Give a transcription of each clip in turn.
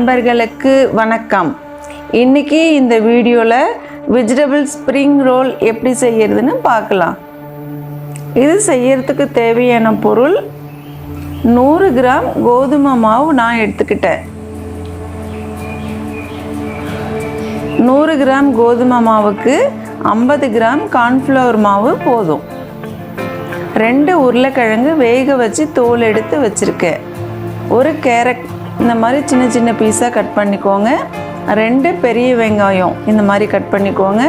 நண்பர்களுக்கு வணக்கம். இன்னைக்கு இந்த வீடியோவில் வெஜிடபிள் ஸ்ப்ரிங் ரோல் எப்படி செய்யறதுன்னு பார்க்கலாம். இது செய்யறதுக்கு தேவையான பொருள் 100 கிராம் கோதுமை மாவு நான் எடுத்துக்கிட்டேன். 100 கிராம் கோதுமை மாவுக்கு 50 கிராம் கார்ன்ஃப்ளவர் மாவு போதும். 2 உருளைக்கிழங்கு வேக வச்சு தோல் எடுத்து வச்சுருக்கேன். ஒரு கேரட் இந்த மாதிரி சின்ன சின்ன பீஸாக கட் பண்ணிக்கோங்க. 2 பெரிய வெங்காயம் இந்த மாதிரி கட் பண்ணிக்கோங்க.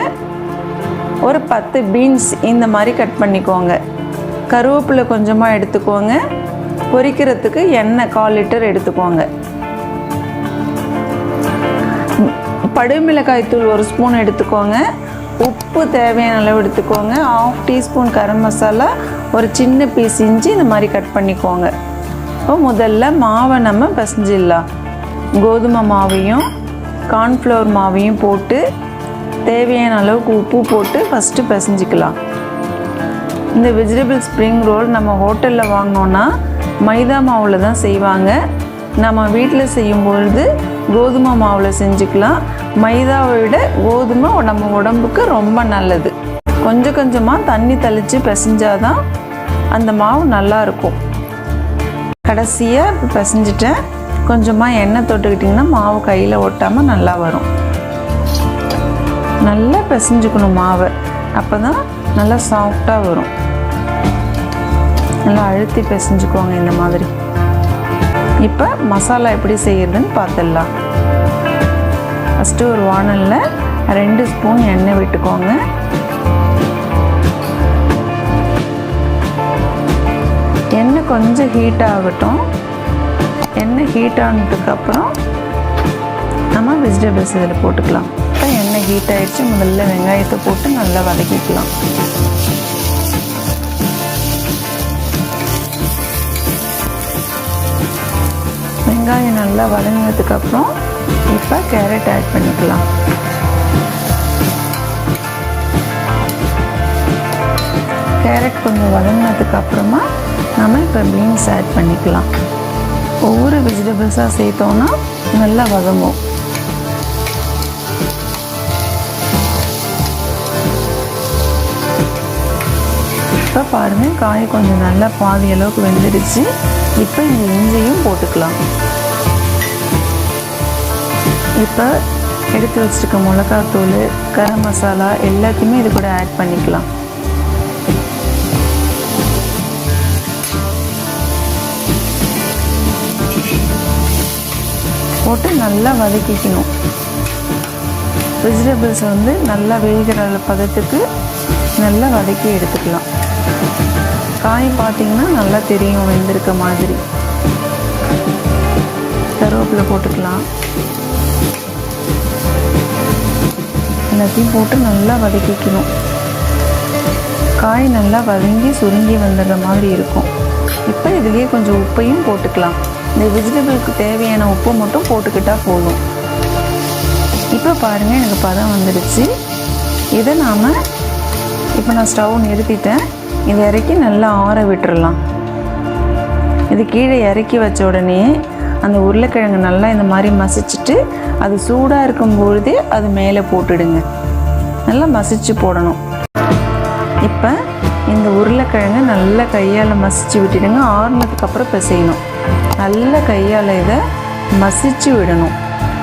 ஒரு 10 பீன்ஸ் இந்த மாதிரி கட் பண்ணிக்கோங்க. கருவேப்பிலை கொஞ்சமாக எடுத்துக்கோங்க. பொரிக்கிறதுக்கு எண்ணெய் 1/4 லிட்டர் எடுத்துக்கோங்க. படுமிளகாய் தூள் 1 ஸ்பூன் எடுத்துக்கோங்க. உப்பு தேவையான அளவு எடுத்துக்கோங்க. 1/2 டீஸ்பூன் கரம் மசாலா, ஒரு சின்ன பீஸ் இஞ்சி இந்த மாதிரி கட் பண்ணிக்கோங்க. இப்போ முதல்ல மாவை நம்ம பிசைஞ்சிடலாம். கோதுமை மாவையும் கார்ன்ஃப்ளவர் மாவையும் போட்டு தேவையான அளவுக்கு உப்பு போட்டு ஃபஸ்ட்டு பிசைஞ்சிக்கலாம். இந்த வெஜிடபிள் ஸ்ப்ரிங் ரோல் நம்ம ஹோட்டலில் வாங்கினோன்னா மைதா மாவில் தான் செய்வாங்க. நம்ம வீட்டில் செய்யும்பொழுது கோதுமை மாவில் செஞ்சுக்கலாம். மைதாவை விட கோதுமை நம்ம உடம்புக்கு ரொம்ப நல்லது. கொஞ்சம் கொஞ்சமாக தண்ணி தெளித்து பிசைஞ்சாதான் அந்த மாவு நல்லாயிருக்கும். கடைசியாக இப்போ பிசைஞ்சிட்டேன். கொஞ்சமாக எண்ணெய் தொட்டுக்கிட்டிங்கன்னா மாவு கையில் ஒட்டாமல் நல்லா வரும். நல்லா பிசைஞ்சுக்கணும் மாவை, அப்போ தான் நல்லா சாஃப்டாக வரும். நல்லா அழுத்தி பிசைஞ்சுக்கோங்க இந்த மாதிரி. இப்போ மசாலா எப்படி செய்யறதுன்னு பார்த்துடலாம். ஃபஸ்ட்டு ஒரு வானலில் 2 ஸ்பூன் எண்ணெய் விட்டுக்கோங்க. எண்ணெய் கொஞ்சம் ஹீட் ஆகட்டும். எண்ணெய் ஹீட் ஆனதுக்கப்புறம் நம்ம வெஜிடபிள்ஸ் இதில் போட்டுக்கலாம். இப்போ எண்ணெய் ஹீட் ஆகிடுச்சு. முதல்ல வெங்காயத்தை போட்டு நல்லா வதக்கிக்கலாம். வெங்காயம் நல்லா வதங்கினதுக்கப்புறம் இப்போ கேரட் ஆட் பண்ணிக்கலாம். கேரட் கொஞ்சம் வதங்கினதுக்கு அப்புறமா நம்ம இப்போ பீன்ஸ் ஆட் பண்ணிக்கலாம். ஒவ்வொரு வெஜிடபிள்ஸாக சேர்த்தோன்னா நல்லா வதங்கும். இப்போ பாருங்கள், காய் கொஞ்சம் நல்லா பாதி அளவுக்கு வெந்துடுச்சு. இப்போ இந்த இஞ்சியும் போட்டுக்கலாம். இப்போ எடுத்து வச்சுருக்க மிளகாத்தூள், கரம் மசாலா எல்லாத்தையுமே இது கூட ஆட் பண்ணிக்கலாம். போட்டு நல்லா வதக்கிக்கணும். வெஜிடபிள்ஸ் நல்லா வேகிற பதத்துக்கு நல்லா வதக்கி எடுத்துக்கலாம். காய் பார்த்திங்கன்னா நல்லா தெரியும் வெந்திருக்க மாதிரி. கருவேப்பிலை போட்டுக்கலாம். எல்லாத்தையும் போட்டு நல்லா வதக்கிக்கணும். காய் நல்லா வதங்கி சுருங்கி வந்துடுற மாதிரி இருக்கும். இப்போ இதுலேயே கொஞ்சம் உப்பையும் போட்டுக்கலாம். இந்த வெஜிடபிளுக்கு தேவையான உப்பு மட்டும் போட்டுக்கிட்டால் போதும். இப்போ பாருங்கள், எனக்கு பதம் வந்துடுச்சு. இதை நான் ஸ்டவ் நிறுத்திட்டேன். இதை இறக்கி நல்லா ஆற விட்டுறலாம். இது கீழே இறக்கி வச்ச உடனே அந்த உருளைக்கிழங்கு நல்லா இந்த மாதிரி மசிச்சுட்டு அது சூடாக இருக்கும்பொழுதே அது மேலே போட்டுடுங்க. நல்லா மசிச்சு போடணும். இப்போ இந்த உருளைக்கிழங்கு நல்லா கையால் மசிச்சு விட்டுடுங்க. ஆறுனதுக்கப்புறம் பிசையணும். நல்ல கையால் இதை மசிச்சு விடணும்.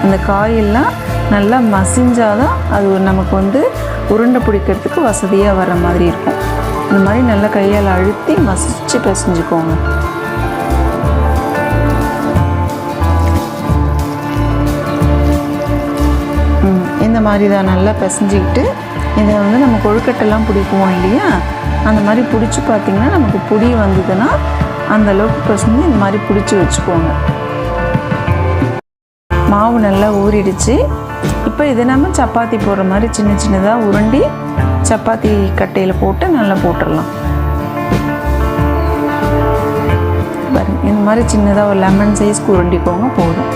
அந்த காயெல்லாம் நல்லா மசிஞ்சாதான் அது நமக்கு உருண்டை பிடிக்கிறதுக்கு வசதியாக வர மாதிரி இருக்கும். இந்த மாதிரி நல்லா கையால் அழுத்தி மசிச்சு பிசைஞ்சுக்கோங்க. இந்த மாதிரி தான் நல்லா பிசைஞ்சிக்கிட்டு இதை நம்ம கொழுக்கட்டெல்லாம் பிடிக்குவோம் இல்லையா, அந்த மாதிரி பிடிச்சி பார்த்திங்கன்னா நமக்கு புடி வந்ததுன்னா அந்த அளவுக்கு பிசைஞ்சு இந்த மாதிரி பிடிச்சி வச்சுக்கோங்க. மாவு நல்லா ஊறிடுச்சு. இப்போ இதை நம்ம சப்பாத்தி போடுற மாதிரி சின்ன சின்னதாக உருண்டி சப்பாத்தி கட்டையில் போட்டு நல்லா போட்டுடலாம். பாருங்க, இந்த மாதிரி சின்னதாக ஒரு லெமன் சைஸ்க்கு உருண்டிக்கோங்க, போதும்.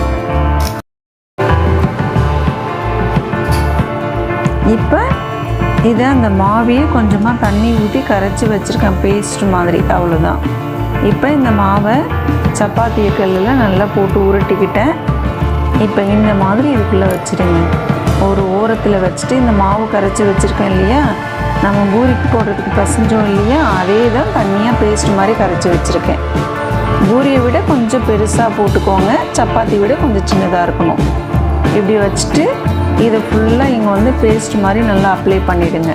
இப்போ இதை அந்த மாவையே கொஞ்சமாக தண்ணி ஊற்றி கரைச்சி வச்சுருக்கேன், பேஸ்ட் மாதிரி. அவ்வளோதான். இப்போ இந்த மாவை சப்பாத்தி கல்லில் நல்லா போட்டு உருட்டிக்கிட்டேன். இப்போ இந்த மாதிரி இதுக்குள்ளே வச்சுடுங்க. ஒரு ஓரத்தில் வச்சுட்டு இந்த மாவு கரைச்சி வச்சுருக்கேன் இல்லையா, நம்ம பூரிக்கு போடுறதுக்கு பசஞ்சோம் இல்லையா, அதே தான் தனியாக பேஸ்ட் மாதிரி கரைச்சி வச்சுருக்கேன். பூரியை விட கொஞ்சம் பெருசாக போட்டுக்கோங்க, சப்பாத்தி விட கொஞ்சம் சின்னதாக இருக்கணும். இப்படி வச்சுட்டு இதை ஃபுல்லாக இங்கே வந்து பேஸ்ட் மாதிரி நல்லா அப்ளை பண்ணிவிடுங்க.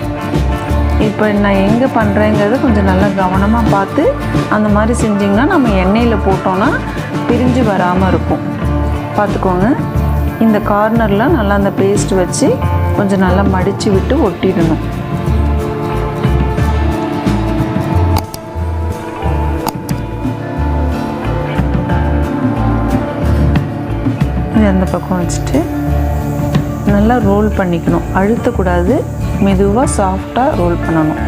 இப்போ நான் எங்கே பண்ணுறேங்கிறத கொஞ்சம் நல்லா கவனமாக பார்த்து அந்த மாதிரி செஞ்சிங்கன்னா நம்ம எண்ணெயில் போட்டோன்னா பிரிஞ்சு வராமல் இருக்கும். பார்த்துக்கோங்க. இந்த கார்னரில் நல்லா அந்த பேஸ்ட் வச்சு கொஞ்சம் நல்லா மடித்து விட்டு ஒட்டிடணும். இது அந்த பக்கம் வச்சுட்டு நல்லா ரோல் பண்ணிக்கணும். அழுத்தக்கூடாது, மெதுவாக சாஃப்டாக ரோல் பண்ணணும்.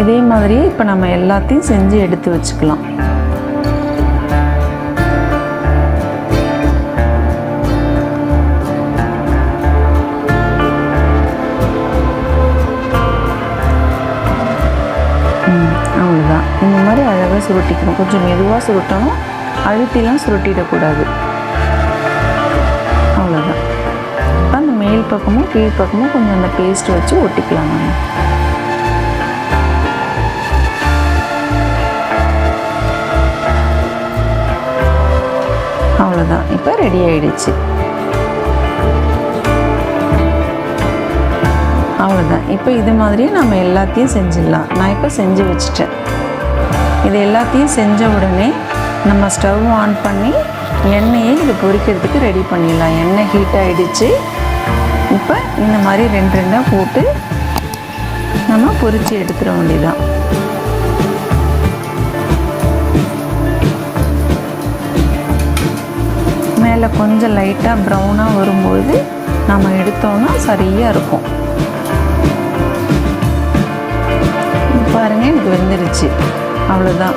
இதே மாதிரியே இப்போ நம்ம எல்லாத்தையும் செஞ்சு எடுத்து வச்சுக்கலாம். அவ்வளோதான். இந்த மாதிரி அழகாக சுருட்டிக்கணும். கொஞ்சம் மெதுவாக சுருட்டணும், அழுத்திலாம் சுருட்டிடக்கூடாது. அவ்வளோதான். இப்போ அந்த மேல் பக்கமும் கீழ் பக்கமும் கொஞ்சம் அந்த பேஸ்ட் வச்சு ஒட்டிக்கலாம். நம்ம அவ்வளோதான். இப்போ ரெடி ஆகிடுச்சு. அவ்வளோதான். இப்போ இது மாதிரியே நம்ம எல்லாத்தையும் செஞ்சிடலாம். நான் இப்போ செஞ்சு வச்சுட்டேன். இது எல்லாத்தையும் செஞ்ச உடனே நம்ம ஸ்டவ் ஆன் பண்ணி எண்ணெயை இது பொரிக்கிறதுக்கு ரெடி பண்ணிடலாம். எண்ணெய் ஹீட் ஆகிடுச்சு. இப்போ இந்த மாதிரி 2 போட்டு நம்ம பொரித்து எடுத்துட வேண்டியதான். மேலே கொஞ்சம் லைட்டாக ப்ரௌனாக வரும்போது நம்ம எடுத்தோன்னா சரியாக இருக்கும். பாருங்கள், எனக்கு வெந்துடுச்சு. அவ்வளோதான்.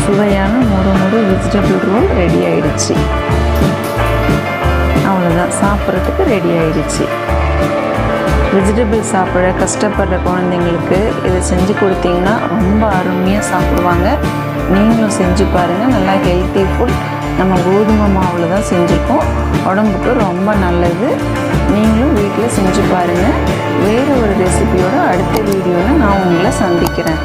சுவையான மொறு வெஜிடபிள் ரோல் ரெடி ஆகிடுச்சு. அவ்வளோதான், சாப்பிட்றதுக்கு ரெடி ஆகிடுச்சு. வெஜிடபிள் சாப்பிட கஷ்டப்படுற குழந்தைங்களுக்கு இதை செஞ்சு கொடுத்தீங்கன்னா ரொம்ப அருமையாக சாப்பிடுவாங்க. நீங்களும் செஞ்சு பாருங்கள். நல்லா ஹெல்த்தி ஃபுட். நம்ம கோதுமை மாவில் தான் செஞ்சுருக்கோம். உடம்புக்கு ரொம்ப நல்லது. நீங்களும் வீட்டில் செஞ்சு பாருங்கள். வேறு ஒரு ரெசிபியோட அடுத்த வீடியோவில் நான் உங்களை சந்திக்கிறேன்.